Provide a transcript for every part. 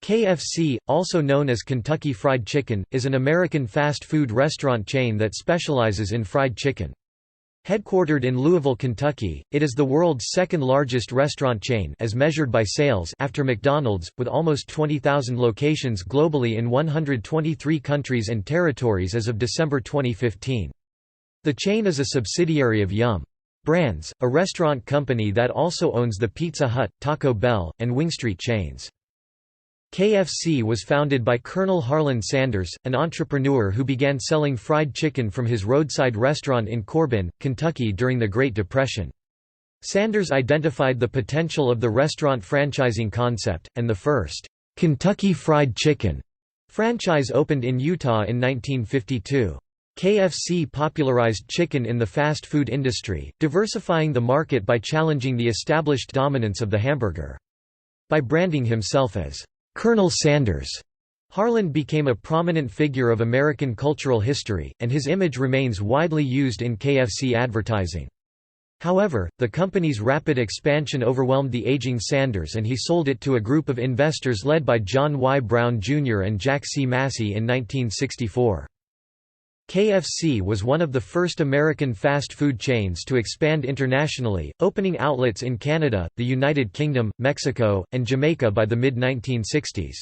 KFC, also known as Kentucky Fried Chicken, is an American fast food restaurant chain that specializes in fried chicken. Headquartered in Louisville, Kentucky, it is the world's second-largest restaurant chain as measured by sales after McDonald's, with almost 20,000 locations globally in 123 countries and territories as of December 2015. The chain is a subsidiary of Yum! Brands, a restaurant company that also owns the Pizza Hut, Taco Bell, and WingStreet chains. KFC was founded by Colonel Harlan Sanders, an entrepreneur who began selling fried chicken from his roadside restaurant in Corbin, Kentucky during the Great Depression. Sanders identified the potential of the restaurant franchising concept, and the first, "'Kentucky Fried Chicken' franchise opened in Utah in 1952. KFC popularized chicken in the fast food industry, diversifying the market by challenging the established dominance of the hamburger. By branding himself as Colonel Sanders, Harlan became a prominent figure of American cultural history, and his image remains widely used in KFC advertising. However, the company's rapid expansion overwhelmed the aging Sanders and he sold it to a group of investors led by John Y. Brown Jr. and Jack C. Massey in 1964. KFC was one of the first American fast food chains to expand internationally, opening outlets in Canada, the United Kingdom, Mexico, and Jamaica by the mid-1960s.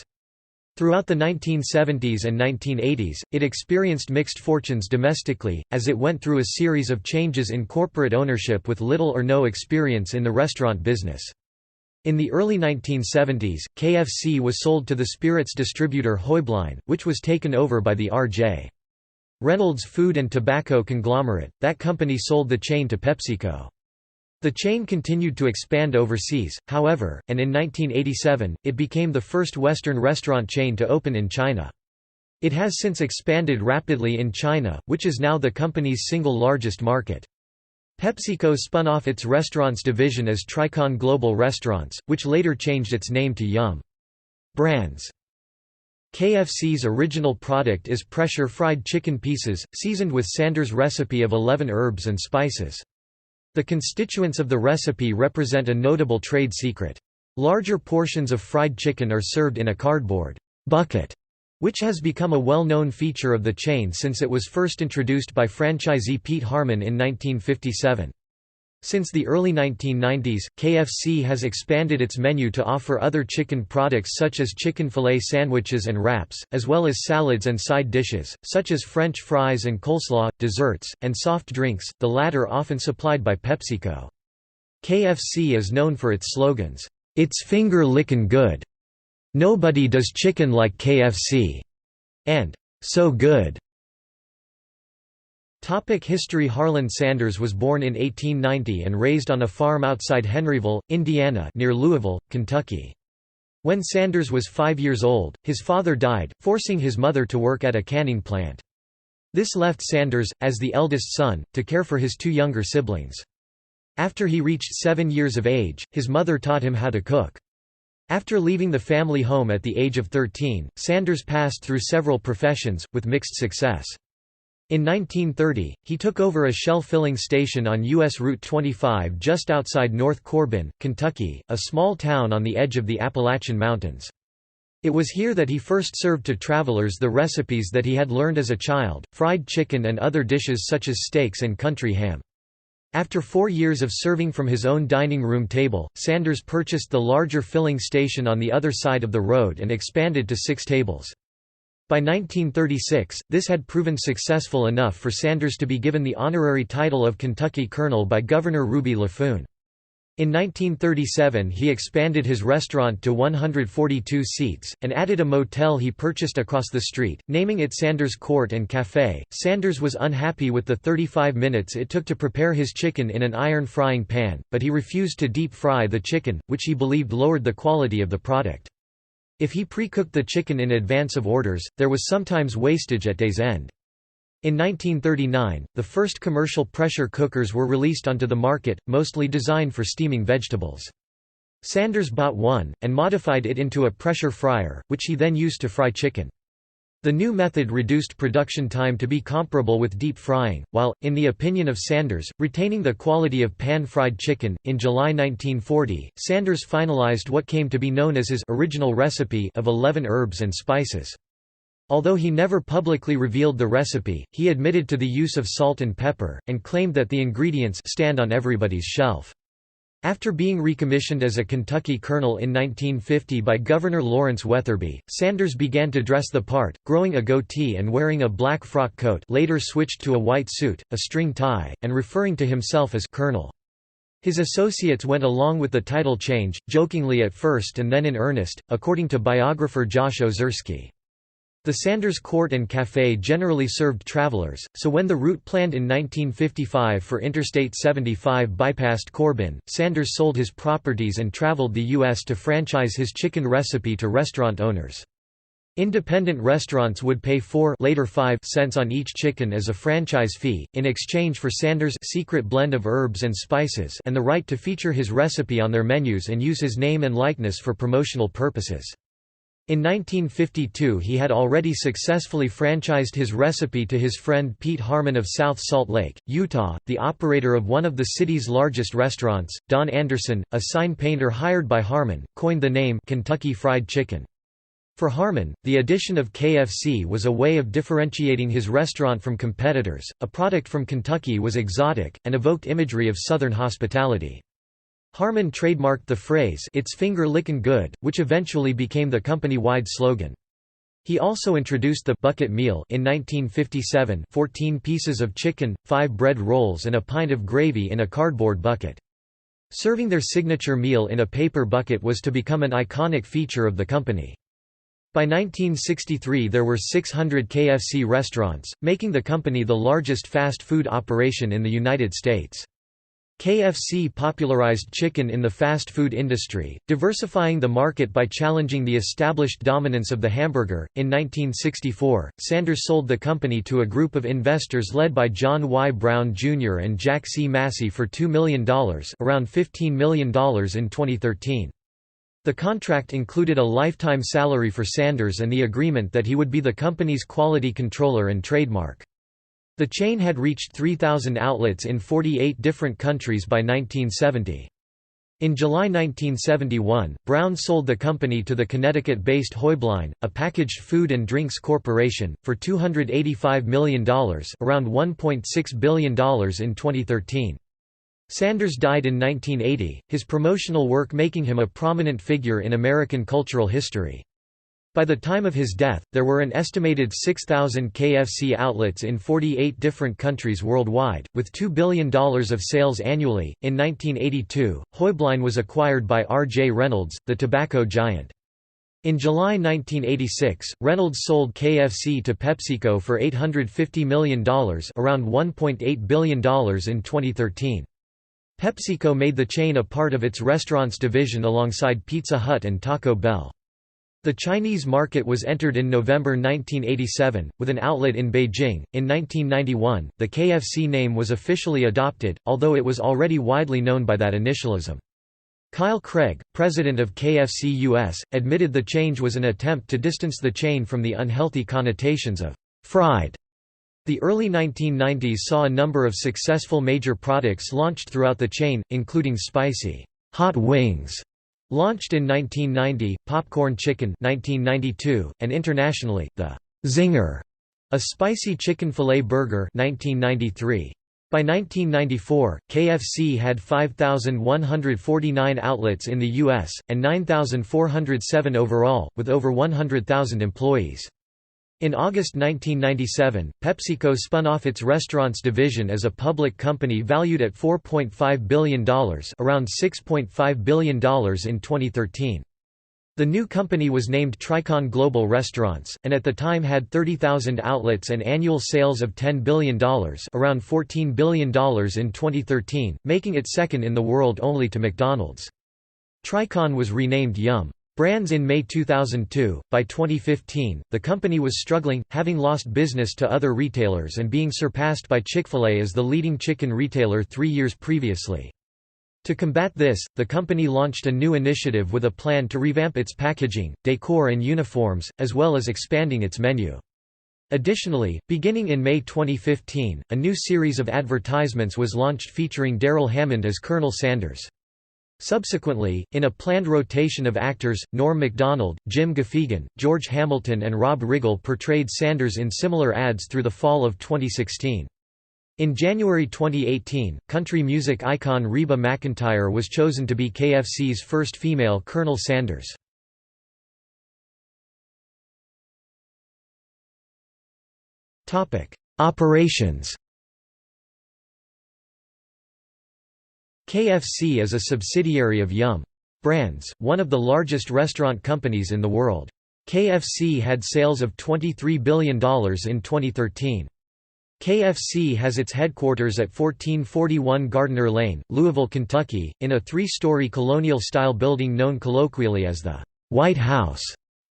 Throughout the 1970s and 1980s, it experienced mixed fortunes domestically, as it went through a series of changes in corporate ownership with little or no experience in the restaurant business. In the early 1970s, KFC was sold to the spirits distributor Heublein, which was taken over by the R.J. Reynolds Food and Tobacco conglomerate. That company sold the chain to PepsiCo. The chain continued to expand overseas, however, and in 1987, it became the first Western restaurant chain to open in China. It has since expanded rapidly in China, which is now the company's single largest market. PepsiCo spun off its restaurants division as Tricon Global Restaurants, which later changed its name to Yum! Brands. KFC's original product is pressure fried chicken pieces, seasoned with Sanders' recipe of 11 herbs and spices. The constituents of the recipe represent a notable trade secret. Larger portions of fried chicken are served in a cardboard bucket, which has become a well-known feature of the chain since it was first introduced by franchisee Pete Harmon in 1957. Since the early 1990s, KFC has expanded its menu to offer other chicken products such as chicken fillet sandwiches and wraps, as well as salads and side dishes, such as French fries and coleslaw, desserts, and soft drinks, the latter often supplied by PepsiCo. KFC is known for its slogans, "It's finger-lickin' good", "Nobody does chicken like KFC", and "So good". History. Harlan Sanders was born in 1890 and raised on a farm outside Henryville, Indiana near Louisville, Kentucky. When Sanders was 5 years old, his father died, forcing his mother to work at a canning plant. This left Sanders, as the eldest son, to care for his two younger siblings. After he reached 7 years of age, his mother taught him how to cook. After leaving the family home at the age of 13, Sanders passed through several professions, with mixed success. In 1930, he took over a shell filling station on U.S. Route 25 just outside North Corbin, Kentucky, a small town on the edge of the Appalachian Mountains. It was here that he first served to travelers the recipes that he had learned as a child, fried chicken and other dishes such as steaks and country ham. After 4 years of serving from his own dining room table, Sanders purchased the larger filling station on the other side of the road and expanded to 6 tables. By 1936, this had proven successful enough for Sanders to be given the honorary title of Kentucky Colonel by Governor Ruby Laffoon. In 1937 he expanded his restaurant to 142 seats, and added a motel he purchased across the street, naming it Sanders Court and Café. Sanders was unhappy with the 35 minutes it took to prepare his chicken in an iron frying pan, but he refused to deep fry the chicken, which he believed lowered the quality of the product. If he pre-cooked the chicken in advance of orders, there was sometimes wastage at day's end. In 1939, the first commercial pressure cookers were released onto the market, mostly designed for steaming vegetables. Sanders bought one, and modified it into a pressure fryer, which he then used to fry chicken. The new method reduced production time to be comparable with deep frying, while, in the opinion of Sanders, retaining the quality of pan-fried chicken. In July 1940, Sanders finalized what came to be known as his original recipe of 11 herbs and spices. Although he never publicly revealed the recipe, he admitted to the use of salt and pepper, and claimed that the ingredients stand on everybody's shelf. After being recommissioned as a Kentucky colonel in 1950 by Governor Lawrence Weatherby, Sanders began to dress the part, growing a goatee and wearing a black frock coat, later switched to a white suit, a string tie, and referring to himself as Colonel. His associates went along with the title change, jokingly at first and then in earnest, according to biographer Josh Ozersky. The Sanders Court and Café generally served travelers, so when the route planned in 1955 for Interstate 75 bypassed Corbin, Sanders sold his properties and traveled the U.S. to franchise his chicken recipe to restaurant owners. Independent restaurants would pay 4 later 5 cents on each chicken as a franchise fee, in exchange for Sanders' secret blend of herbs and spices and the right to feature his recipe on their menus and use his name and likeness for promotional purposes. In 1952 he had already successfully franchised his recipe to his friend Pete Harmon of South Salt Lake, Utah, the operator of one of the city's largest restaurants. Don Anderson, a sign painter hired by Harmon, coined the name Kentucky Fried Chicken. For Harmon, the addition of KFC was a way of differentiating his restaurant from competitors. A product from Kentucky was exotic, and evoked imagery of Southern hospitality. Harmon trademarked the phrase, "It's finger lickin' good," which eventually became the company-wide slogan. He also introduced the bucket meal in 1957, 14 pieces of chicken, 5 bread rolls and a pint of gravy in a cardboard bucket. Serving their signature meal in a paper bucket was to become an iconic feature of the company. By 1963 there were 600 KFC restaurants, making the company the largest fast food operation in the United States. KFC popularized chicken in the fast food industry, diversifying the market by challenging the established dominance of the hamburger. In 1964, Sanders sold the company to a group of investors led by John Y. Brown Jr. and Jack C. Massey for $2 million, around $15 million in 2013. The contract included a lifetime salary for Sanders and the agreement that he would be the company's quality controller and trademark. The chain had reached 3,000 outlets in 48 different countries by 1970. In July 1971, Brown sold the company to the Connecticut-based Hoybline, a packaged food and drinks corporation, for $285 million, around $1.6 billion in 2013. Sanders died in 1980, his promotional work making him a prominent figure in American cultural history. By the time of his death, there were an estimated 6,000 KFC outlets in 48 different countries worldwide, with $2 billion of sales annually. In 1982, Hoybline was acquired by R.J. Reynolds, the tobacco giant. In July 1986, Reynolds sold KFC to PepsiCo for $850 million, around $1.8 billion in 2013. PepsiCo made the chain a part of its restaurants division alongside Pizza Hut and Taco Bell. The Chinese market was entered in November 1987, with an outlet in Beijing. In 1991, the KFC name was officially adopted, although it was already widely known by that initialism. Kyle Craig, president of KFC US, admitted the change was an attempt to distance the chain from the unhealthy connotations of fried. The early 1990s saw a number of successful major products launched throughout the chain, including spicy hot wings, launched in 1990, popcorn chicken 1992, and internationally, the Zinger, a spicy chicken filet burger 1993. By 1994, KFC had 5,149 outlets in the U.S., and 9,407 overall, with over 100,000 employees. In August 1997, PepsiCo spun off its restaurants division as a public company valued at $4.5 billion, around $6.5 billion in 2013. The new company was named Tricon Global Restaurants, and at the time had 30,000 outlets and annual sales of $10 billion, around $14 billion in 2013, making it second in the world only to McDonald's. Tricon was renamed Yum! Brands in May 2002. By 2015, the company was struggling, having lost business to other retailers and being surpassed by Chick-fil-A as the leading chicken retailer 3 years previously. To combat this, the company launched a new initiative with a plan to revamp its packaging, decor and uniforms, as well as expanding its menu. Additionally, beginning in May 2015, a new series of advertisements was launched featuring Daryl Hammond as Colonel Sanders. Subsequently, in a planned rotation of actors, Norm Macdonald, Jim Gaffigan, George Hamilton and Rob Riggle portrayed Sanders in similar ads through the fall of 2016. In January 2018, country music icon Reba McEntire was chosen to be KFC's first female Colonel Sanders. Operations. KFC is a subsidiary of Yum! Brands, one of the largest restaurant companies in the world. KFC had sales of $23 billion in 2013. KFC has its headquarters at 1441 Gardner Lane, Louisville, Kentucky, in a three-story colonial-style building known colloquially as the White House,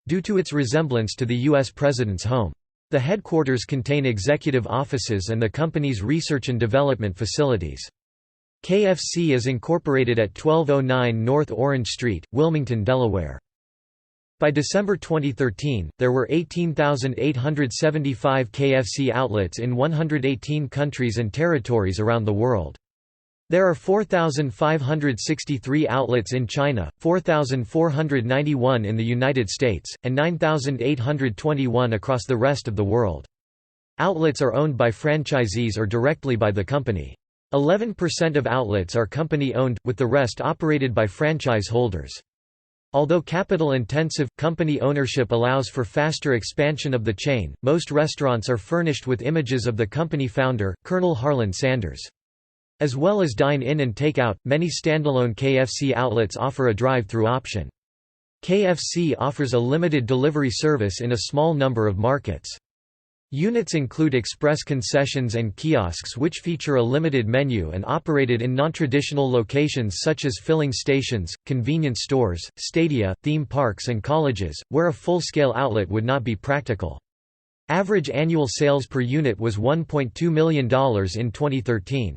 due to its resemblance to the U.S. President's home. The headquarters contain executive offices and the company's research and development facilities. KFC is incorporated at 1209 North Orange Street, Wilmington, Delaware. By December 2013, there were 18,875 KFC outlets in 118 countries and territories around the world. There are 4,563 outlets in China, 4,491 in the United States, and 9,821 across the rest of the world. Outlets are owned by franchisees or directly by the company. 11% of outlets are company-owned, with the rest operated by franchise holders. Although capital-intensive, company ownership allows for faster expansion of the chain. Most restaurants are furnished with images of the company founder, Colonel Harlan Sanders. As well as dine-in and take-out, many standalone KFC outlets offer a drive-through option. KFC offers a limited delivery service in a small number of markets. Units include express concessions and kiosks which feature a limited menu and operated in non-traditional locations such as filling stations, convenience stores, stadia, theme parks and colleges, where a full-scale outlet would not be practical. Average annual sales per unit was $1.2 million in 2013.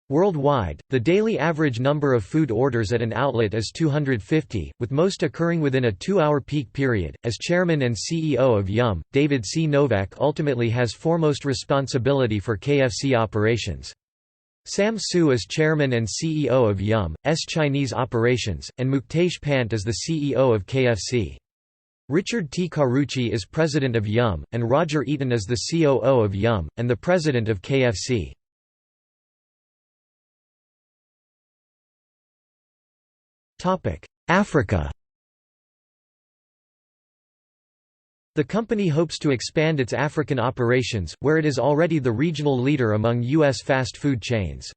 Worldwide, the daily average number of food orders at an outlet is 250, with most occurring within a 2-hour peak period. As chairman and CEO of Yum!, David C. Novak ultimately has foremost responsibility for KFC operations. Sam Su is chairman and CEO of Yum!'s Chinese operations, and Muktesh Pant is the CEO of KFC. Richard T. Carucci is president of Yum!, and Roger Eaton is the COO of Yum!, and the president of KFC. Africa. The company hopes to expand its African operations, where it is already the regional leader among U.S. fast food chains.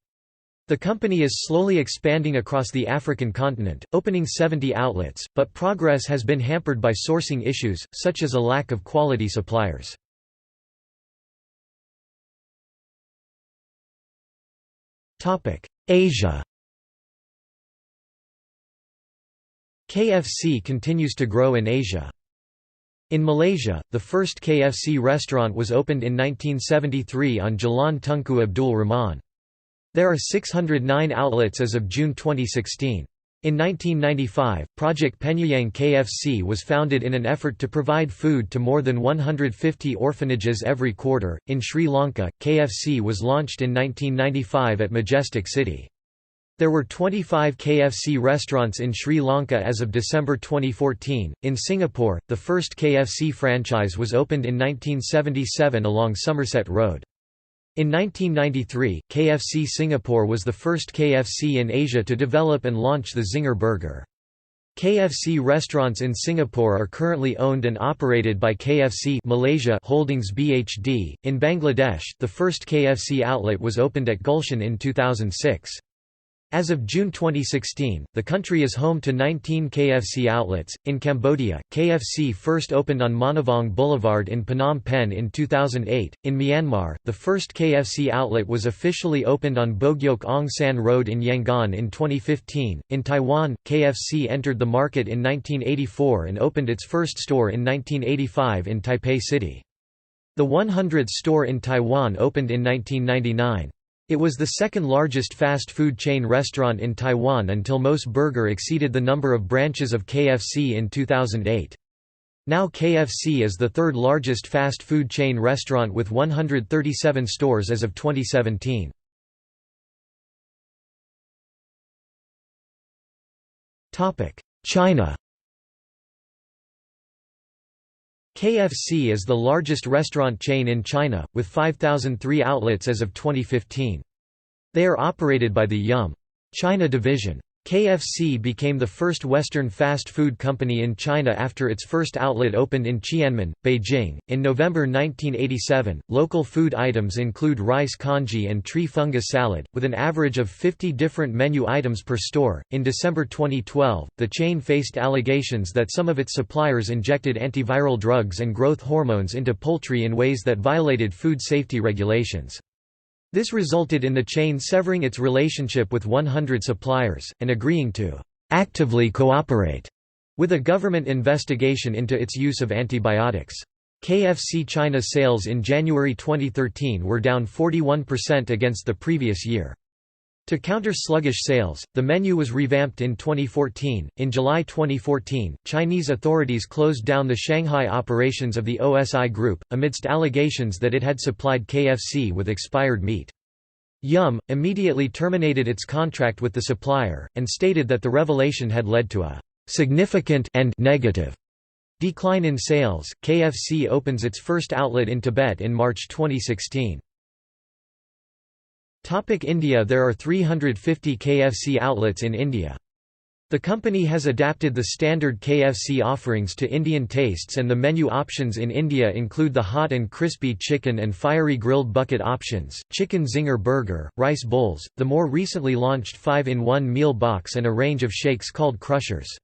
The company is slowly expanding across the African continent, opening 70 outlets, but progress has been hampered by sourcing issues, such as a lack of quality suppliers. Asia. KFC continues to grow in Asia. In Malaysia, the first KFC restaurant was opened in 1973 on Jalan Tunku Abdul Rahman. There are 609 outlets as of June 2016. In 1995, Project Penyayang KFC was founded in an effort to provide food to more than 150 orphanages every quarter. In Sri Lanka, KFC was launched in 1995 at Majestic City. There were 25 KFC restaurants in Sri Lanka as of December 2014. In Singapore, the first KFC franchise was opened in 1977 along Somerset Road. In 1993, KFC Singapore was the first KFC in Asia to develop and launch the Zinger Burger. KFC restaurants in Singapore are currently owned and operated by KFC Malaysia Holdings BHD. In Bangladesh, the first KFC outlet was opened at Gulshan in 2006. As of June 2016, the country is home to 19 KFC outlets. In Cambodia, KFC first opened on Manavong Boulevard in Phnom Penh in 2008. In Myanmar, the first KFC outlet was officially opened on Bogyoke Ong San Road in Yangon in 2015. In Taiwan, KFC entered the market in 1984 and opened its first store in 1985 in Taipei City. The 100th store in Taiwan opened in 1999. It was the second largest fast food chain restaurant in Taiwan until Mos Burger exceeded the number of branches of KFC in 2008. Now KFC is the third largest fast food chain restaurant with 137 stores as of 2017. China. KFC is the largest restaurant chain in China, with 5,003 outlets as of 2015. They are operated by the Yum! China division. KFC became the first Western fast food company in China after its first outlet opened in Qianmen, Beijing, in November 1987. Local food items include rice congee and tree fungus salad, with an average of 50 different menu items per store. In December 2012, the chain faced allegations that some of its suppliers injected antiviral drugs and growth hormones into poultry in ways that violated food safety regulations. This resulted in the chain severing its relationship with 100 suppliers, and agreeing to actively cooperate with a government investigation into its use of antibiotics. KFC China sales in January 2013 were down 41% against the previous year. To counter sluggish sales, the menu was revamped in 2014. In July 2014, Chinese authorities closed down the Shanghai operations of the OSI Group, amidst allegations that it had supplied KFC with expired meat. Yum! Immediately terminated its contract with the supplier, and stated that the revelation had led to a significant and negative decline in sales. KFC opens its first outlet in Tibet in March 2016. India. There are 350 KFC outlets in India. The company has adapted the standard KFC offerings to Indian tastes, and the menu options in India include the hot and crispy chicken and fiery grilled bucket options, chicken zinger burger, rice bowls, the more recently launched 5-in-1 meal box, and a range of shakes called crushers.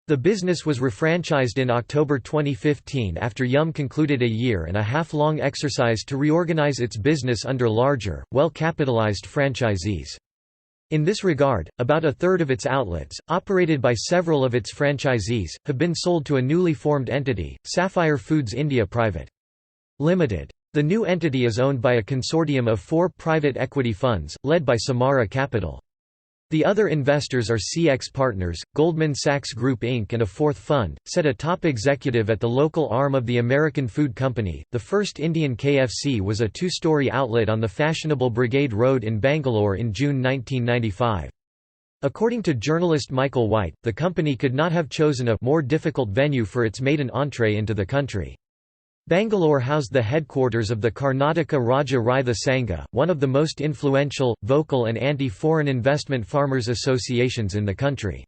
The business was refranchised in October 2015 after Yum! Concluded a year-and-a-half-long exercise to reorganize its business under larger, well-capitalized franchisees. In this regard, about a third of its outlets, operated by several of its franchisees, have been sold to a newly formed entity, Sapphire Foods India Private Limited. The new entity is owned by a consortium of 4 private equity funds, led by Samara Capital. The other investors are CX Partners, Goldman Sachs Group Inc. and a fourth fund, said a top executive at the local arm of the American Food Company. The first Indian KFC was a 2-story outlet on the fashionable Brigade Road in Bangalore in June 1995. According to journalist Michael White, the company could not have chosen a more difficult venue for its maiden entree into the country. Bangalore housed the headquarters of the Karnataka Raja Raitha Sangha, one of the most influential, vocal and anti-foreign investment farmers' associations in the country.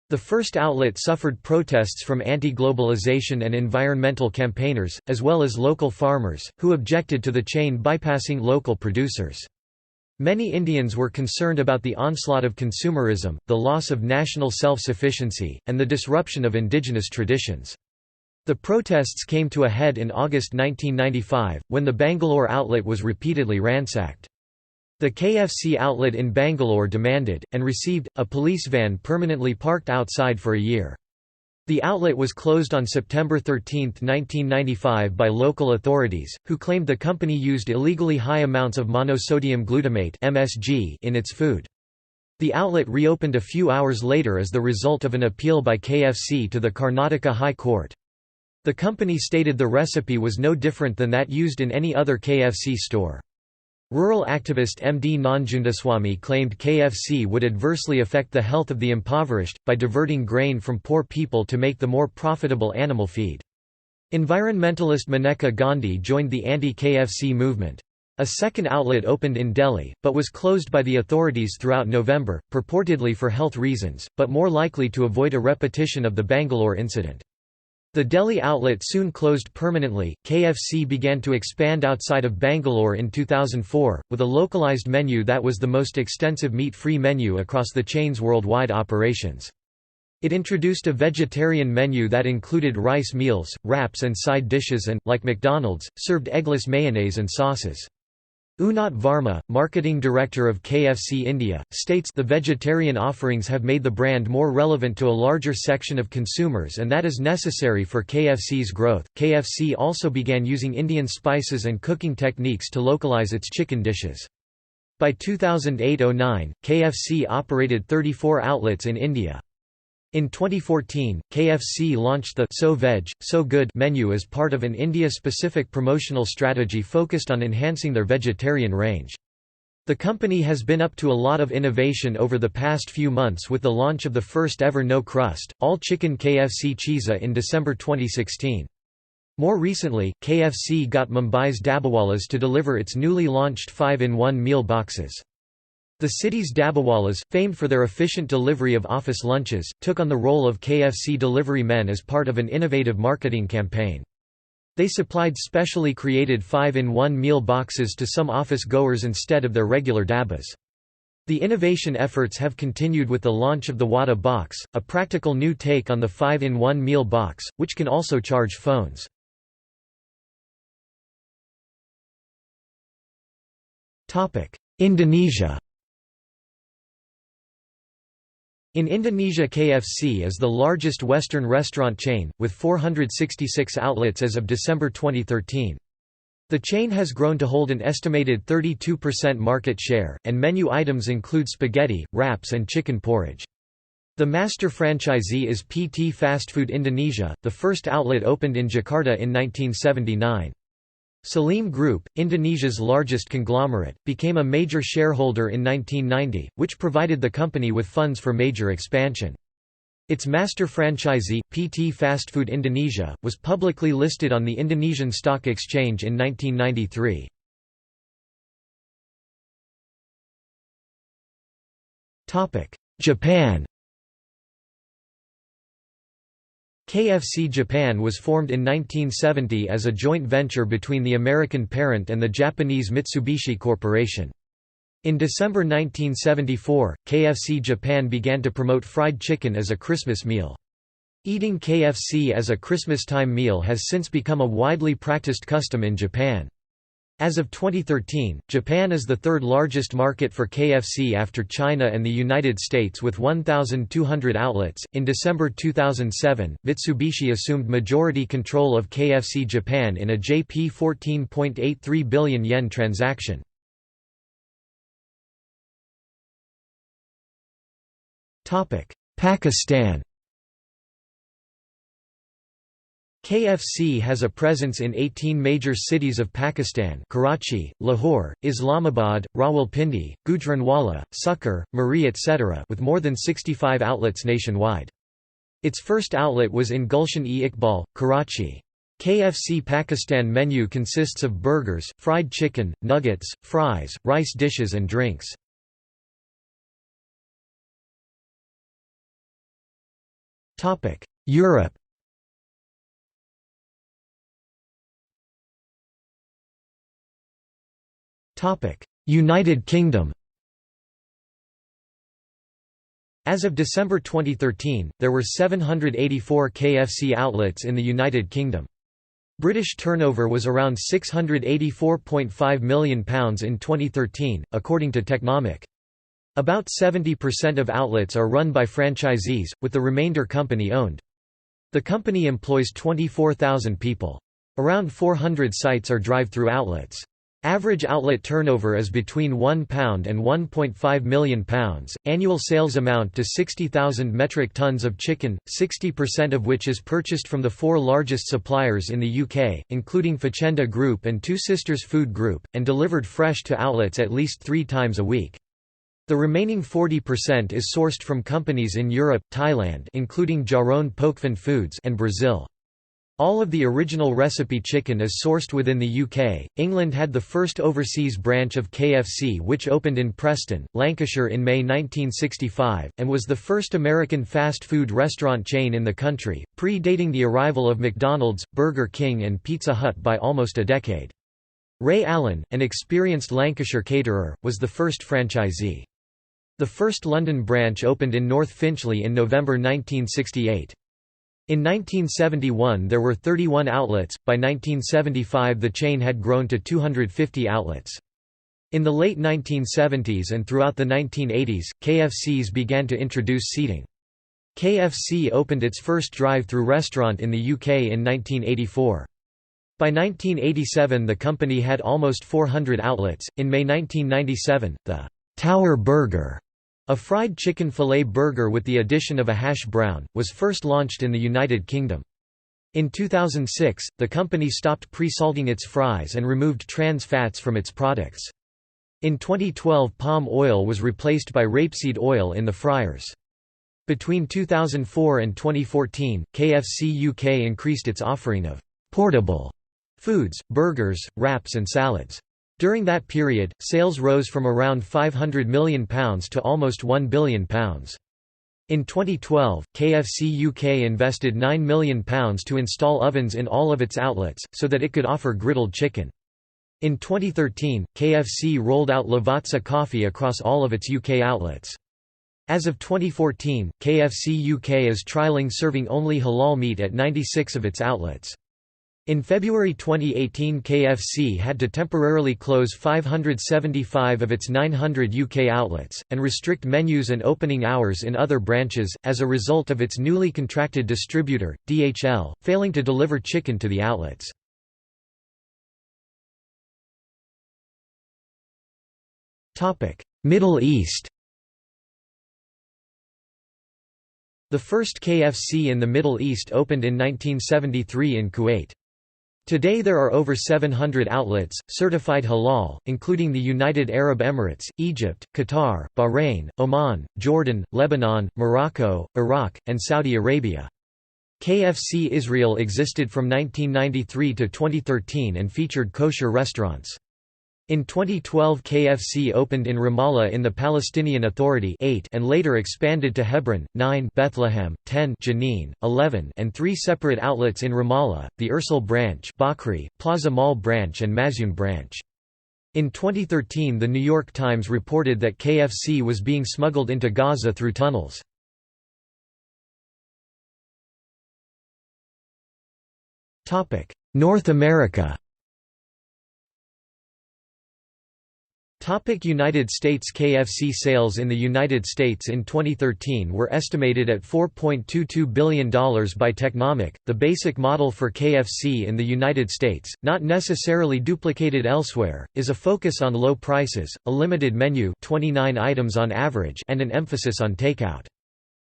The first outlet suffered protests from anti-globalization and environmental campaigners, as well as local farmers, who objected to the chain bypassing local producers. Many Indians were concerned about the onslaught of consumerism, the loss of national self-sufficiency, and the disruption of indigenous traditions. The protests came to a head in August 1995, when the Bangalore outlet was repeatedly ransacked. The KFC outlet in Bangalore demanded, and received, a police van permanently parked outside for a year. The outlet was closed on September 13, 1995 by local authorities, who claimed the company used illegally high amounts of monosodium glutamate (MSG) in its food. The outlet reopened a few hours later as the result of an appeal by KFC to the Karnataka High Court. The company stated the recipe was no different than that used in any other KFC store. Rural activist MD Nanjundaswamy claimed KFC would adversely affect the health of the impoverished, by diverting grain from poor people to make the more profitable animal feed. Environmentalist Maneka Gandhi joined the anti-KFC movement. A second outlet opened in Delhi, but was closed by the authorities throughout November, purportedly for health reasons, but more likely to avoid a repetition of the Bangalore incident. The Delhi outlet soon closed permanently. KFC began to expand outside of Bangalore in 2004, with a localized menu that was the most extensive meat-free menu across the chain's worldwide operations. It introduced a vegetarian menu that included rice meals, wraps and side dishes and, like McDonald's, served eggless mayonnaise and sauces. Unat Varma, marketing director of KFC India, states the vegetarian offerings have made the brand more relevant to a larger section of consumers and that is necessary for KFC's growth. KFC also began using Indian spices and cooking techniques to localize its chicken dishes. By 2008-09, KFC operated 34 outlets in India. In 2014, KFC launched the So Veg, So Good menu as part of an India-specific promotional strategy focused on enhancing their vegetarian range. The company has been up to a lot of innovation over the past few months with the launch of the first ever no-crust, all-chicken KFC Cheeza in December 2016. More recently, KFC got Mumbai's Dabbawalas to deliver its newly launched 5-in-1 meal boxes. The city's Dabbawalas, famed for their efficient delivery of office lunches, took on the role of KFC delivery men as part of an innovative marketing campaign. They supplied specially created 5-in-1 meal boxes to some office goers instead of their regular dabbas. The innovation efforts have continued with the launch of the Wada box, a practical new take on the 5-in-1 meal box, which can also charge phones. Indonesia. In Indonesia, KFC is the largest Western restaurant chain, with 466 outlets as of December 2013. The chain has grown to hold an estimated 32% market share, and menu items include spaghetti, wraps and chicken porridge. The master franchisee is PT Fast Food Indonesia. The first outlet opened in Jakarta in 1979. Salim Group, Indonesia's largest conglomerate, became a major shareholder in 1990, which provided the company with funds for major expansion. Its master franchisee, PT Fast Food Indonesia, was publicly listed on the Indonesian Stock Exchange in 1993. Japan. KFC Japan was formed in 1970 as a joint venture between the American parent and the Japanese Mitsubishi Corporation. In December 1974, KFC Japan began to promote fried chicken as a Christmas meal. Eating KFC as a Christmas-time meal has since become a widely practiced custom in Japan. As of 2013, Japan is the third largest market for KFC after China and the United States with 1,200 outlets. In December 2007, Mitsubishi assumed majority control of KFC Japan in a Jp 14.83 billion yen transaction. Pakistan. KFC has a presence in 18 major cities of Pakistan: Karachi, Lahore, Islamabad, Rawalpindi, Gujranwala, Sukkur, Maree etc., with more than 65 outlets nationwide. Its first outlet was in Gulshan-e-Iqbal, Karachi. KFC Pakistan menu consists of burgers, fried chicken, nuggets, fries, rice dishes and drinks. Europe. United Kingdom. As of December 2013, there were 784 KFC outlets in the United Kingdom. British turnover was around £684.5 million in 2013, according to Technomic. About 70% of outlets are run by franchisees, with the remainder company-owned. The company employs 24,000 people. Around 400 sites are drive-through outlets. Average outlet turnover is between £1 and £1.5 million. Annual sales amount to 60,000 metric tons of chicken, 60% of which is purchased from the four largest suppliers in the UK, including Fachenda Group and Two Sisters Food Group, and delivered fresh to outlets at least 3 times a week. The remaining 40% is sourced from companies in Europe, Thailand including Jaron Pokphand Foods and Brazil. All of the original recipe chicken is sourced within the UK. England had the first overseas branch of KFC, which opened in Preston, Lancashire in May 1965, and was the first American fast food restaurant chain in the country, predating the arrival of McDonald's, Burger King and Pizza Hut by almost a decade. Ray Allen, an experienced Lancashire caterer, was the first franchisee. The first London branch opened in North Finchley in November 1968. In 1971 there were 31 outlets, by 1975 the chain had grown to 250 outlets. In the late 1970s and throughout the 1980s, KFCs began to introduce seating. KFC opened its first drive-through restaurant in the UK in 1984. By 1987 the company had almost 400 outlets. In May 1997, the Tower Burger, A fried chicken filet burger with the addition of a hash brown, was first launched in the United Kingdom. In 2006, the company stopped pre-salting its fries and removed trans fats from its products. In 2012, palm oil was replaced by rapeseed oil in the fryers. Between 2004 and 2014, KFC UK increased its offering of portable foods, burgers, wraps and salads. During that period, sales rose from around £500 million to almost £1 billion. In 2012, KFC UK invested £9 million to install ovens in all of its outlets, so that it could offer griddled chicken. In 2013, KFC rolled out Lavazza coffee across all of its UK outlets. As of 2014, KFC UK is trialling serving only halal meat at 96 of its outlets. In February 2018, KFC had to temporarily close 575 of its 900 UK outlets, and restrict menus and opening hours in other branches, as a result of its newly contracted distributor, DHL, failing to deliver chicken to the outlets. Middle East. The first KFC in the Middle East opened in 1973 in Kuwait. Today there are over 700 outlets, certified halal, including the United Arab Emirates, Egypt, Qatar, Bahrain, Oman, Jordan, Lebanon, Morocco, Iraq, and Saudi Arabia. KFC Israel existed from 1993 to 2013 and featured kosher restaurants. In 2012, KFC opened in Ramallah in the Palestinian Authority 8 and later expanded to Hebron, 9 Bethlehem, 10 Jenin, 11 and 3 separate outlets in Ramallah, the Ursul branch, Bakri, Plaza Mall branch and Mazyoun branch. In 2013, The New York Times reported that KFC was being smuggled into Gaza through tunnels. North America. United States. KFC sales in the United States in 2013 were estimated at $4.22 billion by Technomic. The basic model for KFC in the United States, not necessarily duplicated elsewhere, is a focus on low prices, a limited menu, 29 items on average, and an emphasis on takeout.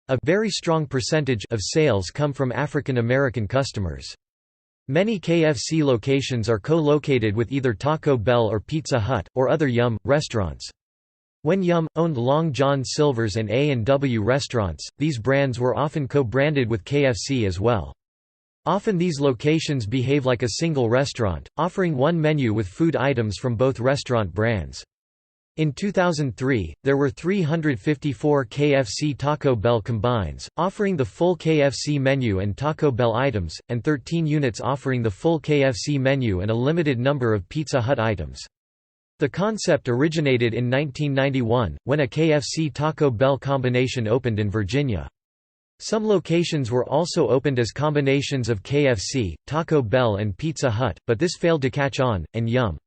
A very strong percentage of sales come from African American customers. Many KFC locations are co-located with either Taco Bell or Pizza Hut, or other Yum! Restaurants. When Yum! Owned Long John Silver's and A&W restaurants, these brands were often co-branded with KFC as well. Often these locations behave like a single restaurant, offering one menu with food items from both restaurant brands. In 2003, there were 354 KFC Taco Bell combines, offering the full KFC menu and Taco Bell items, and 13 units offering the full KFC menu and a limited number of Pizza Hut items. The concept originated in 1991, when a KFC Taco Bell combination opened in Virginia. Some locations were also opened as combinations of KFC, Taco Bell and Pizza Hut, but this failed to catch on, and Yum!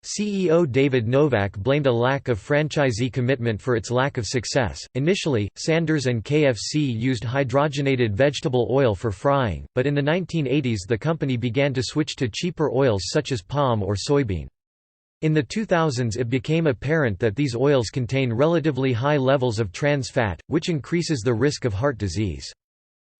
CEO David Novak blamed a lack of franchisee commitment for its lack of success. Initially, Sanders and KFC used hydrogenated vegetable oil for frying, but in the 1980s the company began to switch to cheaper oils such as palm or soybean. In the 2000s it became apparent that these oils contain relatively high levels of trans fat, which increases the risk of heart disease.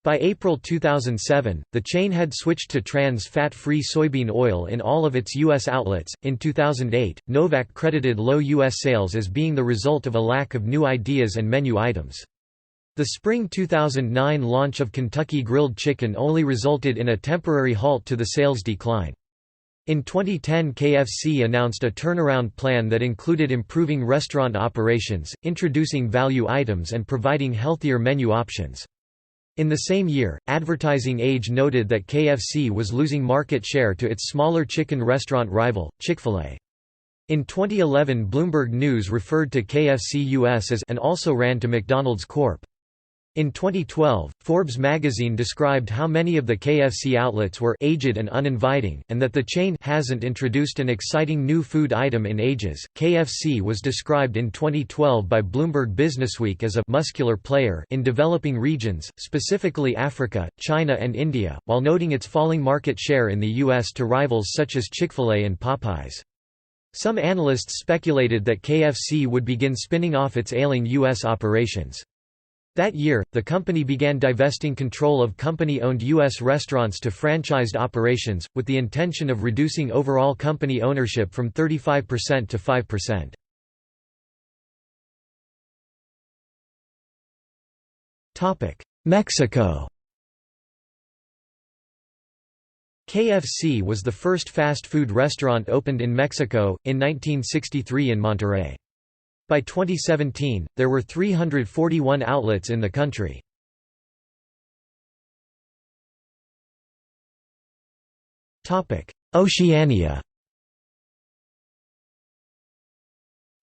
By April 2007, the chain had switched to trans fat-free soybean oil in all of its U.S. outlets. In 2008, Novak credited low U.S. sales as being the result of a lack of new ideas and menu items. The spring 2009 launch of Kentucky Grilled Chicken only resulted in a temporary halt to the sales decline. In 2010, KFC announced a turnaround plan that included improving restaurant operations, introducing value items and providing healthier menu options. In the same year, Advertising Age noted that KFC was losing market share to its smaller chicken restaurant rival, Chick-fil-A. In 2011, Bloomberg News referred to KFC US as and also ran to McDonald's Corp. In 2012, Forbes magazine described how many of the KFC outlets were aged and uninviting, and that the chain hasn't introduced an exciting new food item in ages. KFC was described in 2012 by Bloomberg Businessweek as a muscular player in developing regions, specifically Africa, China, and India, while noting its falling market share in the U.S. to rivals such as Chick-fil-A and Popeyes. Some analysts speculated that KFC would begin spinning off its ailing U.S. operations. That year, the company began divesting control of company-owned U.S. restaurants to franchised operations, with the intention of reducing overall company ownership from 35% to 5%. Mexico. KFC was the first fast food restaurant opened in Mexico, in 1963 in Monterrey. By 2017, there were 341 outlets in the country. Oceania.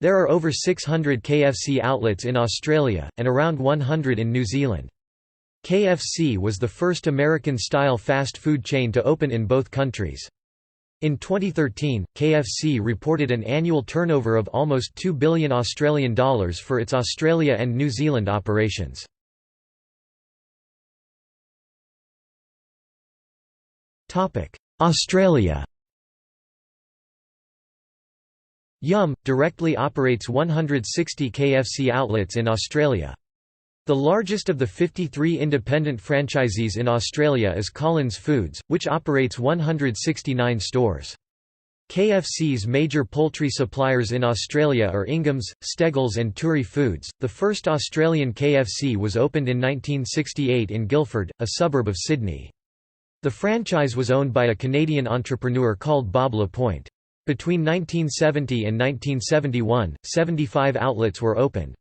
There are over 600 KFC outlets in Australia, and around 100 in New Zealand. KFC was the first American-style fast food chain to open in both countries. In 2013, KFC reported an annual turnover of almost $2 billion Australian dollars for its Australia and New Zealand operations. Australia. Yum! Directly operates 160 KFC outlets in Australia. The largest of the 53 independent franchisees in Australia is Collins Foods, which operates 169 stores. KFC's major poultry suppliers in Australia are Ingham's, Steggles and Turi Foods. The first Australian KFC was opened in 1968 in Guildford, a suburb of Sydney. The franchise was owned by a Canadian entrepreneur called Bob LaPointe. Between 1970 and 1971, 75 outlets were opened.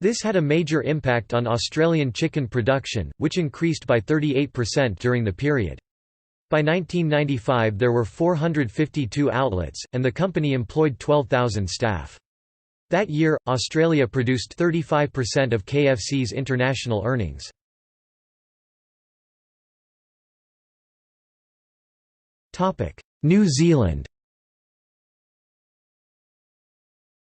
This had a major impact on Australian chicken production, which increased by 38% during the period. By 1995 there were 452 outlets, and the company employed 12,000 staff. That year, Australia produced 35% of KFC's international earnings. New Zealand.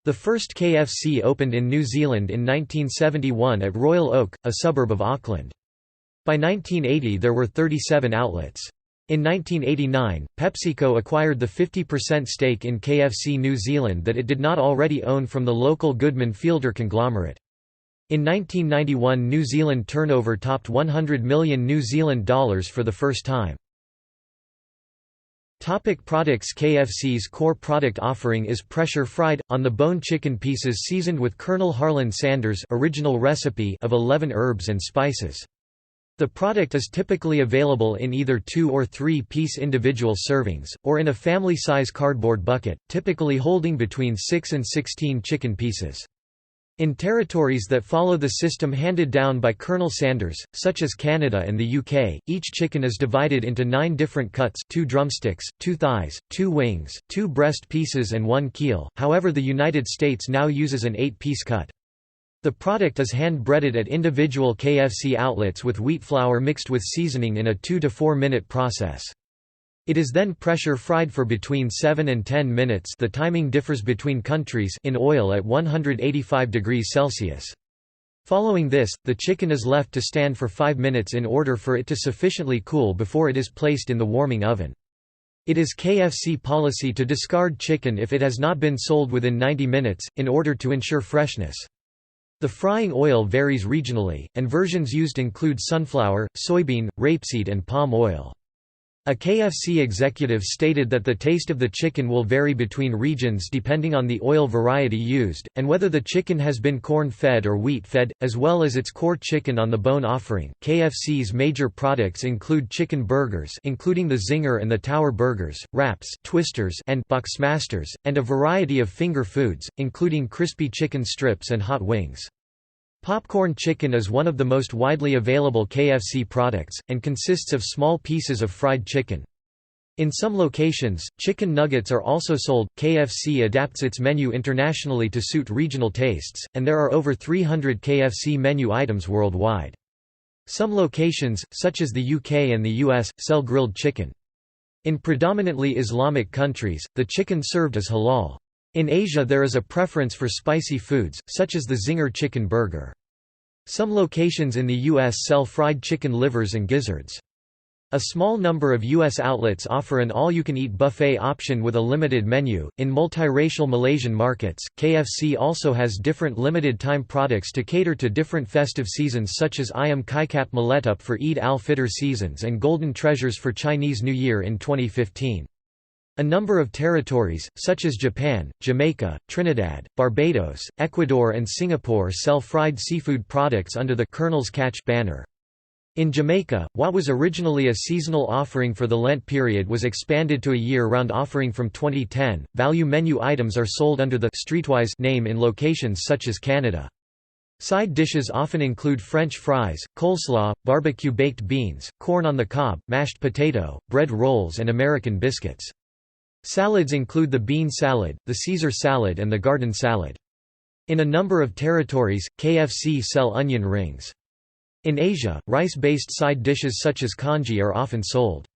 The first KFC opened in New Zealand in 1971 at Royal Oak, a suburb of Auckland. By 1980 there were 37 outlets. In 1989, PepsiCo acquired the 50% stake in KFC New Zealand that it did not already own from the local Goodman Fielder conglomerate. In 1991 New Zealand turnover topped $100 million New Zealand dollars for the first time. Products. KFC's core product offering is pressure-fried, on-the-bone chicken pieces seasoned with Colonel Harlan Sanders' original recipe of 11 herbs and spices. The product is typically available in either 2 or 3-piece individual servings, or in a family-size cardboard bucket, typically holding between 6 and 16 chicken pieces. In territories that follow the system handed down by Colonel Sanders, such as Canada and the UK, each chicken is divided into 9 different cuts: 2 drumsticks, 2 thighs, 2 wings, 2 breast pieces and 1 keel. However, the United States now uses an 8-piece cut. The product is hand-breaded at individual KFC outlets with wheat flour mixed with seasoning in a 2 to 4 minute process. It is then pressure-fried for between 7 and 10 minutes, the timing differs between countries, in oil at 185 degrees Celsius. Following this, the chicken is left to stand for 5 minutes in order for it to sufficiently cool before it is placed in the warming oven. It is KFC policy to discard chicken if it has not been sold within 90 minutes, in order to ensure freshness. The frying oil varies regionally, and versions used include sunflower, soybean, rapeseed and palm oil. A KFC executive stated that the taste of the chicken will vary between regions depending on the oil variety used, and whether the chicken has been corn-fed or wheat-fed, as well as its core chicken on the bone offering. KFC's major products include chicken burgers, including the Zinger and the Tower burgers, wraps, twisters, and Boxmasters, and a variety of finger foods, including crispy chicken strips and hot wings. Popcorn chicken is one of the most widely available KFC products, and consists of small pieces of fried chicken. In some locations, chicken nuggets are also sold. KFC adapts its menu internationally to suit regional tastes, and there are over 300 KFC menu items worldwide. Some locations, such as the UK and the US, sell grilled chicken. In predominantly Islamic countries, the chicken served is halal. In Asia there is a preference for spicy foods, such as the Zinger chicken burger. Some locations in the U.S. sell fried chicken livers and gizzards. A small number of U.S. outlets offer an all-you-can-eat buffet option with a limited menu. In multiracial Malaysian markets, KFC also has different limited-time products to cater to different festive seasons, such as Ayam Kaikap Meletup for Eid al-Fitr seasons and Golden Treasures for Chinese New Year in 2015. A number of territories, such as Japan, Jamaica, Trinidad, Barbados, Ecuador and Singapore sell fried seafood products under the Colonel's Catch banner. In Jamaica, what was originally a seasonal offering for the Lent period was expanded to a year-round offering from 2010. Value menu items are sold under the Streetwise name in locations such as Canada. Side dishes often include French fries, coleslaw, barbecue baked beans, corn on the cob, mashed potato, bread rolls and American biscuits. Salads include the bean salad, the Caesar salad and the garden salad. In a number of territories, KFC sell onion rings. In Asia, rice-based side dishes such as congee are often sold.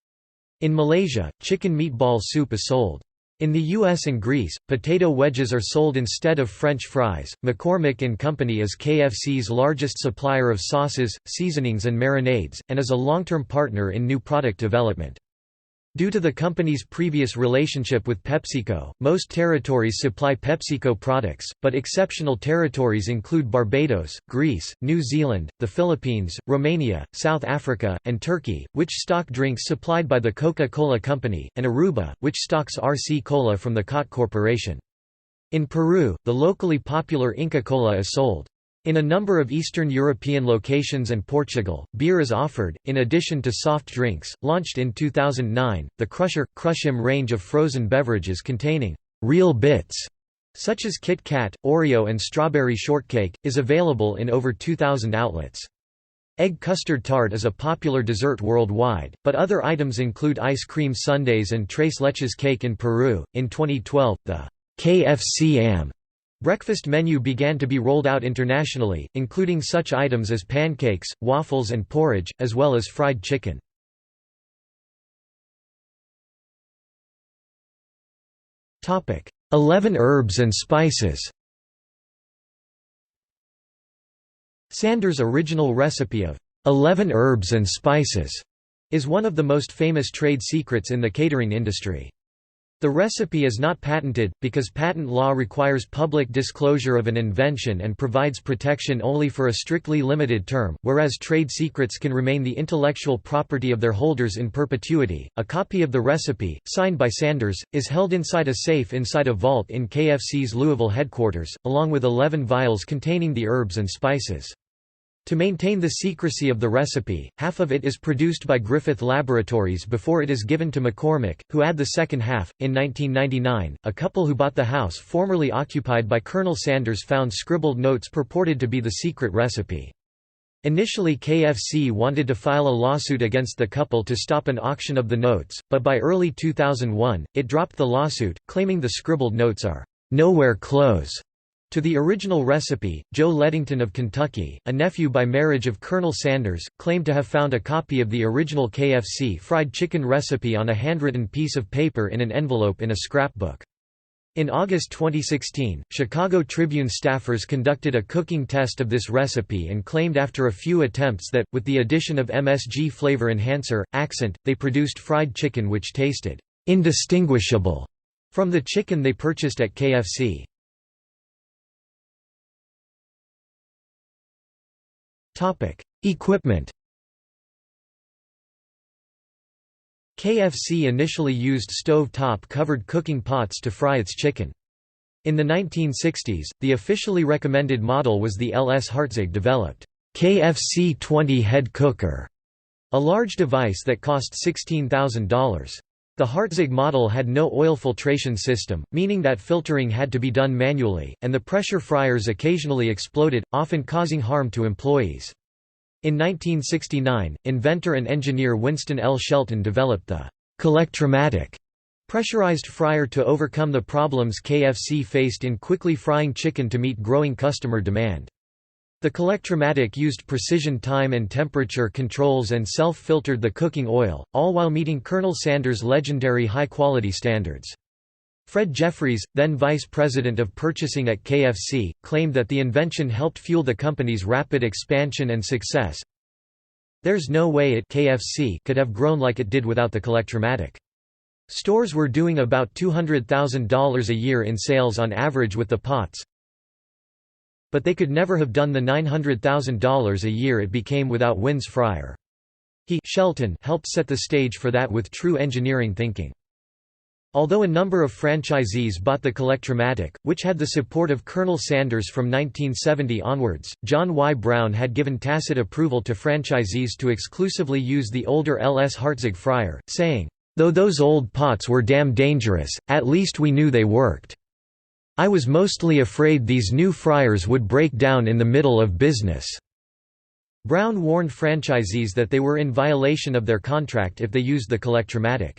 In Malaysia, chicken meatball soup is sold. In the US and Greece, potato wedges are sold instead of French fries. McCormick & Company is KFC's largest supplier of sauces, seasonings and marinades, and is a long-term partner in new product development. Due to the company's previous relationship with PepsiCo, most territories supply PepsiCo products, but exceptional territories include Barbados, Greece, New Zealand, the Philippines, Romania, South Africa, and Turkey, which stock drinks supplied by the Coca-Cola Company, and Aruba, which stocks RC Cola from the Cot Corporation. In Peru, the locally popular Inca Cola is sold. In a number of Eastern European locations and Portugal, beer is offered. In addition to soft drinks, launched in 2009, the Crush'em range of frozen beverages containing real bits, such as Kit Kat, Oreo, and strawberry shortcake, is available in over 2,000 outlets. Egg custard tart is a popular dessert worldwide, but other items include ice cream sundaes and tres leches cake in Peru. In 2012, the KFC AM breakfast menu began to be rolled out internationally, including such items as pancakes, waffles and porridge, as well as fried chicken. Topic: 11 herbs and spices. Sanders' original recipe of 11 herbs and spices is one of the most famous trade secrets in the catering industry. The recipe is not patented, because patent law requires public disclosure of an invention and provides protection only for a strictly limited term, whereas trade secrets can remain the intellectual property of their holders in perpetuity. A copy of the recipe, signed by Sanders, is held inside a safe inside a vault in KFC's Louisville headquarters, along with 11 vials containing the herbs and spices. To maintain the secrecy of the recipe, half of it is produced by Griffith Laboratories before it is given to McCormick, who add the second half. In 1999, a couple who bought the house formerly occupied by Colonel Sanders found scribbled notes purported to be the secret recipe. Initially, KFC wanted to file a lawsuit against the couple to stop an auction of the notes, but by early 2001, it dropped the lawsuit, claiming the scribbled notes are nowhere close to the original recipe. Joe Leddington of Kentucky, a nephew by marriage of Colonel Sanders, claimed to have found a copy of the original KFC fried chicken recipe on a handwritten piece of paper in an envelope in a scrapbook. In August 2016, Chicago Tribune staffers conducted a cooking test of this recipe and claimed after a few attempts that, with the addition of MSG flavor enhancer, accent, they produced fried chicken which tasted indistinguishable from the chicken they purchased at KFC. Equipment. KFC initially used stove-top covered cooking pots to fry its chicken. In the 1960s, the officially recommended model was the L.S. Hartzig developed KFC 20-head cooker, a large device that cost $16,000. The Hartzig model had no oil filtration system, meaning that filtering had to be done manually, and the pressure fryers occasionally exploded, often causing harm to employees. In 1969, inventor and engineer Winston L. Shelton developed the Collectromatic pressurized fryer to overcome the problems KFC faced in quickly frying chicken to meet growing customer demand. The Collectromatic used precision time and temperature controls and self-filtered the cooking oil, all while meeting Colonel Sanders' legendary high-quality standards. Fred Jeffries, then vice president of purchasing at KFC, claimed that the invention helped fuel the company's rapid expansion and success. There's no way it KFC could have grown like it did without the Collectromatic. Stores were doing about $200,000 a year in sales on average with the pots, but they could never have done the $900,000 a year it became without Wynn's fryer. Shelton helped set the stage for that with true engineering thinking. Although a number of franchisees bought the Collectromatic, which had the support of Colonel Sanders from 1970 onwards, John Y. Brown had given tacit approval to franchisees to exclusively use the older L.S. Hartzig fryer, saying, "Though those old pots were damn dangerous, at least we knew they worked. I was mostly afraid these new fryers would break down in the middle of business." Brown warned franchisees that they were in violation of their contract if they used the Collectromatic.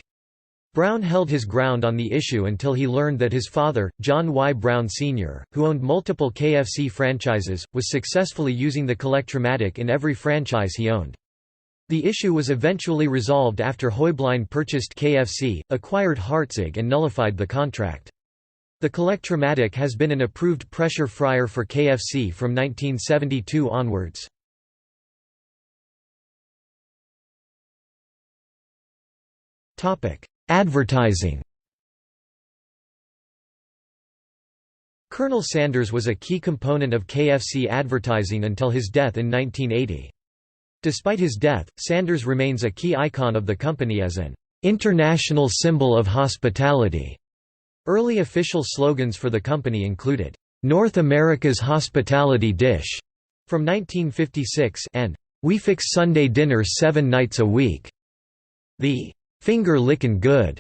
Brown held his ground on the issue until he learned that his father, John Y. Brown Sr., who owned multiple KFC franchises, was successfully using the Collectromatic in every franchise he owned. The issue was eventually resolved after Heublein purchased KFC, acquired Hartzig and nullified the contract. The Collectromatic has been an approved pressure fryer for KFC from 1972 onwards. Advertising. Colonel Sanders was a key component of KFC advertising until his death in 1980. Despite his death, Sanders remains a key icon of the company as an international symbol of hospitality. Early official slogans for the company included, "North America's hospitality dish" from 1956 and "We fix Sunday dinner 7 nights a week." The "Finger Lickin' Good"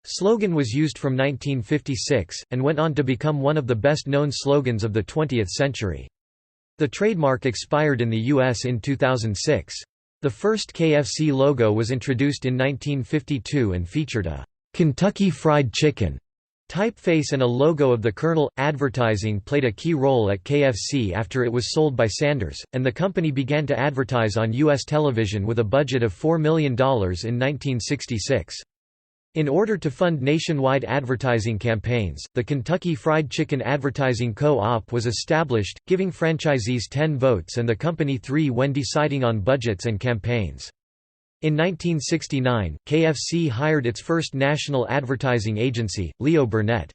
slogan was used from 1956, and went on to become one of the best-known slogans of the 20th century. The trademark expired in the U.S. in 2006. The first KFC logo was introduced in 1952 and featured a "Kentucky Fried Chicken" typeface and a logo of the Colonel. Advertising played a key role at KFC after it was sold by Sanders, and the company began to advertise on U.S. television with a budget of $4 million in 1966. In order to fund nationwide advertising campaigns, the Kentucky Fried Chicken Advertising Co-op was established, giving franchisees 10 votes and the company 3 when deciding on budgets and campaigns. In 1969, KFC hired its first national advertising agency, Leo Burnett.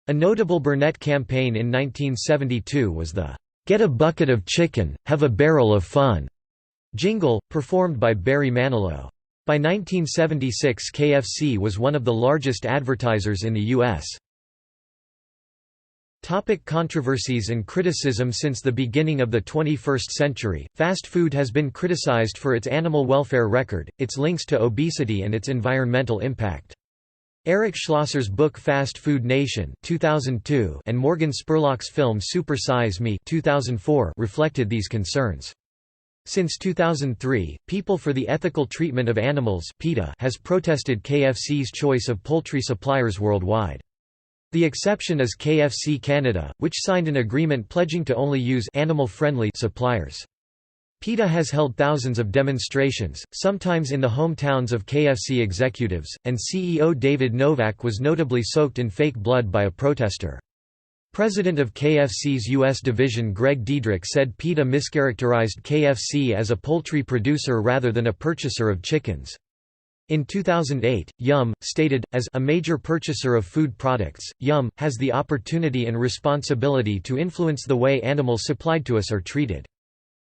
A notable Burnett campaign in 1972 was the "Get a Bucket of Chicken, Have a Barrel of Fun" jingle, performed by Barry Manilow. By 1976, KFC was one of the largest advertisers in the U.S. Controversies and criticism. Since the beginning of the 21st century, fast food has been criticized for its animal welfare record, its links to obesity and its environmental impact. Eric Schlosser's book Fast Food Nation 2002 and Morgan Spurlock's film Super Size Me 2004 reflected these concerns. Since 2003, People for the Ethical Treatment of Animals (PETA) has protested KFC's choice of poultry suppliers worldwide. The exception is KFC Canada, which signed an agreement pledging to only use animal-friendly suppliers. PETA has held thousands of demonstrations, sometimes in the hometowns of KFC executives, and CEO David Novak was notably soaked in fake blood by a protester. President of KFC's U.S. division Greg Diedrich said PETA mischaracterized KFC as a poultry producer rather than a purchaser of chickens. In 2008, Yum! Stated, as a major purchaser of food products, Yum! Has the opportunity and responsibility to influence the way animals supplied to us are treated.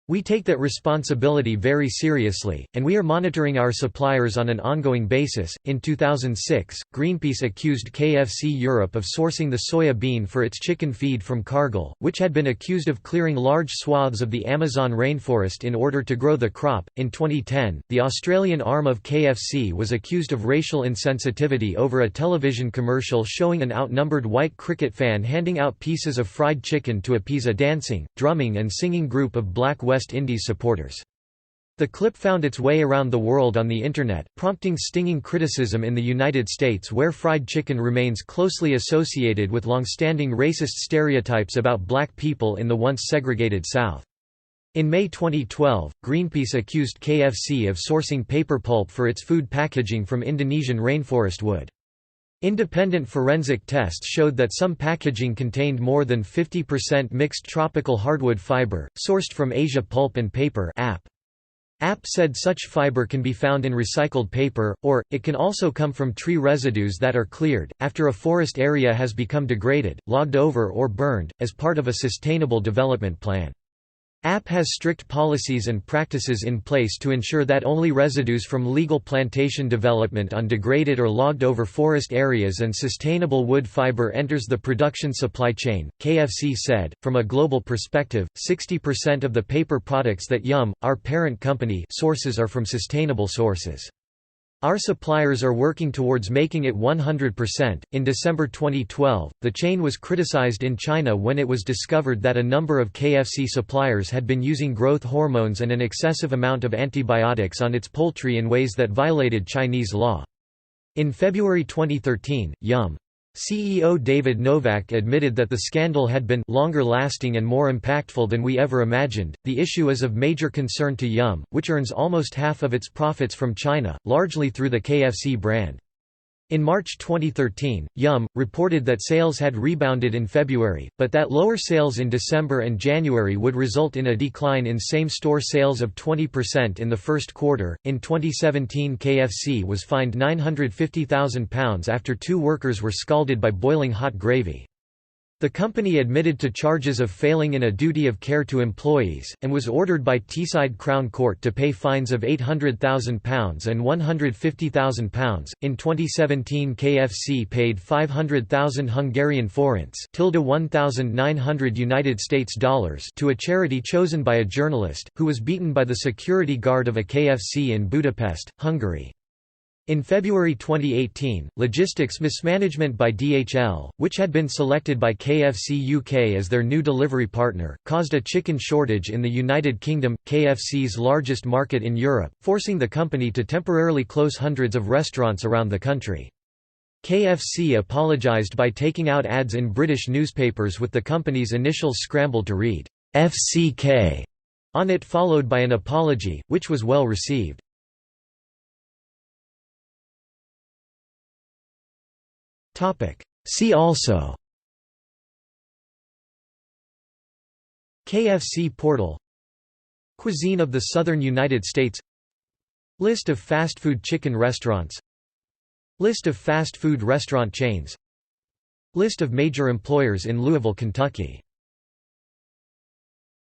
We take that responsibility very seriously, and we are monitoring our suppliers on an ongoing basis. In 2006, Greenpeace accused KFC Europe of sourcing the soya bean for its chicken feed from Cargill, which had been accused of clearing large swaths of the Amazon rainforest in order to grow the crop. In 2010, the Australian arm of KFC was accused of racial insensitivity over a television commercial showing an outnumbered white cricket fan handing out pieces of fried chicken to appease a dancing, drumming, and singing group of black West Indies supporters. The clip found its way around the world on the Internet, prompting stinging criticism in the United States, where fried chicken remains closely associated with long-standing racist stereotypes about black people in the once segregated South. In May 2012, Greenpeace accused KFC of sourcing paper pulp for its food packaging from Indonesian rainforest wood. Independent forensic tests showed that some packaging contained more than 50% mixed tropical hardwood fiber, sourced from Asia Pulp and Paper (AP). App said such fiber can be found in recycled paper, or, it can also come from tree residues that are cleared, after a forest area has become degraded, logged over or burned, as part of a sustainable development plan. App has strict policies and practices in place to ensure that only residues from legal plantation development on degraded or logged over forest areas and sustainable wood fiber enters the production supply chain. KFC said, from a global perspective, 60% of the paper products that Yum, our parent company, sources are from sustainable sources. Our suppliers are working towards making it 100%. In December 2012, the chain was criticized in China when it was discovered that a number of KFC suppliers had been using growth hormones and an excessive amount of antibiotics on its poultry in ways that violated Chinese law. In February 2013, Yum CEO David Novak admitted that the scandal had been longer lasting and more impactful than we ever imagined. The issue is of major concern to Yum, which earns almost half of its profits from China, largely through the KFC brand. In March 2013, Yum reported that sales had rebounded in February, but that lower sales in December and January would result in a decline in same-store sales of 20% in the first quarter. In 2017, KFC was fined £950,000 after 2 workers were scalded by boiling hot gravy. The company admitted to charges of failing in a duty of care to employees, and was ordered by Teesside Crown Court to pay fines of £800,000 and £150,000. In 2017, KFC paid 500,000 Hungarian forints (1,900 United States dollars) to a charity chosen by a journalist, who was beaten by the security guard of a KFC in Budapest, Hungary. In February 2018, logistics mismanagement by DHL, which had been selected by KFC UK as their new delivery partner, caused a chicken shortage in the United Kingdom, KFC's largest market in Europe, forcing the company to temporarily close hundreds of restaurants around the country. KFC apologised by taking out ads in British newspapers with the company's initial scramble to read FCK on it, followed by an apology, which was well received. See also: KFC portal, Cuisine of the Southern United States, List of fast food chicken restaurants, List of fast food restaurant chains, List of major employers in Louisville, Kentucky.